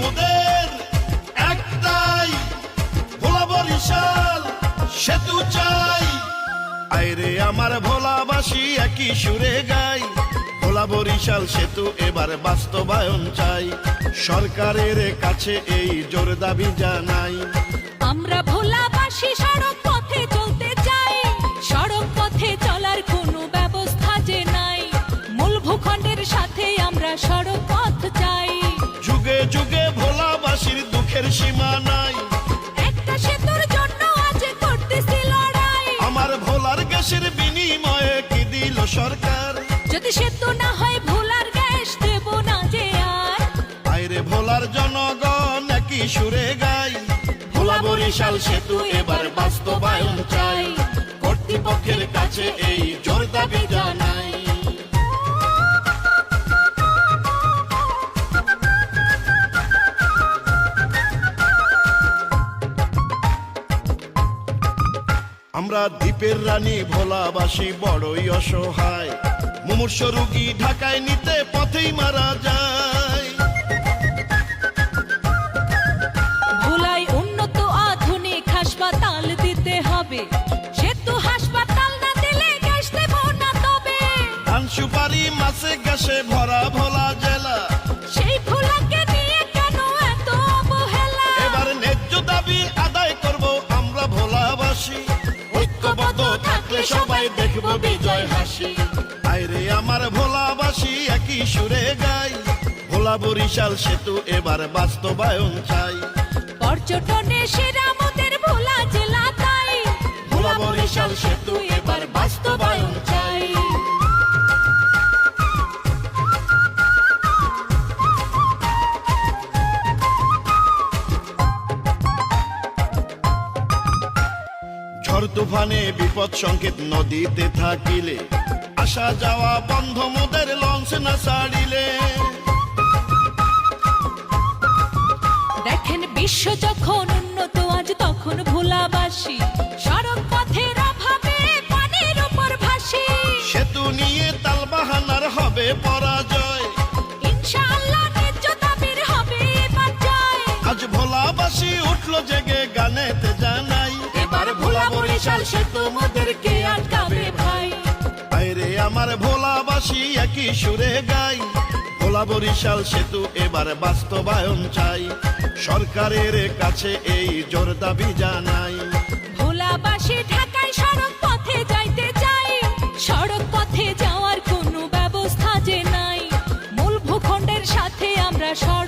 মোদের একটাই, ভোলা বরিশাল সেতু চাই। আইরে আমার ভোলাবাসী একই সুরে গাই, ভোলা বরিশাল সেতু এবার বাস্তবায়ন চাই। সরকারের কাছে এই জোর দাবি জানাই। আমরা ভোলাবাসী সড়ক পথে চলতে চাই, সড়ক পথে চলার কোনো ব্যবস্থা যে নাই। মূল ভূখণ্ডের সাথে আমরা সড়ক পথ চাই। যুগে যুগে ভোলাবাসীর দুঃখের সীমা নাই, একটা সেতুর জন্য আজ করতেছি লড়াই। আমার ভোলার গ্যাসের বিনিময়ে কি দিল সরকার? যদি সেতু না হয় ভোলার গ্যাস দেব না যে আর। আইরে ভোলার জনগণ একই সুরে গাই, ভোলা বরিশাল সেতু এবার বাস্তবায়ন চাই। কর্তৃপক্ষের কাছে এই জোর দাবি জানাই। আমরা দ্বীপের রানী ভোলাবাসী বড়ই অসহায়, মুমূর্ষ রোগী ঢাকায় নিতে পথেই মারা যায়। ভোলায় উন্নত আধুনিক হাসপাতাল দিতে হবে, সেতু হাসপাতাল না দিলে গ্যাস দেব না তবে। ধান সুপারি মাছে গ্যাসে ভরা ভোলা জেলা, সেই ভোলাকে নিয়ে কেন এত অবহেলা? এবার ন্যায্য দাবি আদায় করব আমরা ভোলাবাসী। ঐক্যবদ্ধ থাকলে সবাই দেখব বিজয় হাসি। আইরে আমার ভোলাবাসী একই সুরে গাই, ভোলা বরিশাল সেতু এবার বাস্তবায়ন চাই। পর্যটনে সেরা মোদের ভোলা জেলা তাই, ভোলা বরিশাল সেতু এবার বাস্তবায়ন চাই। ঝড় তুফানে বিপদ সংকেত নদীতে থাকিলে, আসা যাওয়া বন্ধ মোদের লঞ্চ না ছাড়িলে। দেখেন বিশ্ব যখন উন্নত আজ তখন ভোলাবাসী সড়ক পথের অভাবে পানির উপর ভাসি। সেতু নিয়ে তালবাহানার হবে পরাজয়, ইনশাআল্লাহ ন্যায্য দাবির হবে এবার জয়। আজ ভোলাবাসী উঠলো জেগে গানেতে জানাই। এবার ভোলা বরিশাল সেতু মোদেরকে আটকাবে ভাই। আইরে আমার ভোলাবাসী একই সুরে গাই, ভোলা বরিশাল সেতু এবার বাস্তবায়ন চাই। সরকারের কাছে এই জোর দাবি জানাই। ভোলাবাসী ঢাকায় সড়ক পথে যাইতে চাই, সড়ক পথে যাওয়ার কোনো ব্যবস্থা যে নাই। মূল ভূখণ্ডের সাথে আমরা সড়ক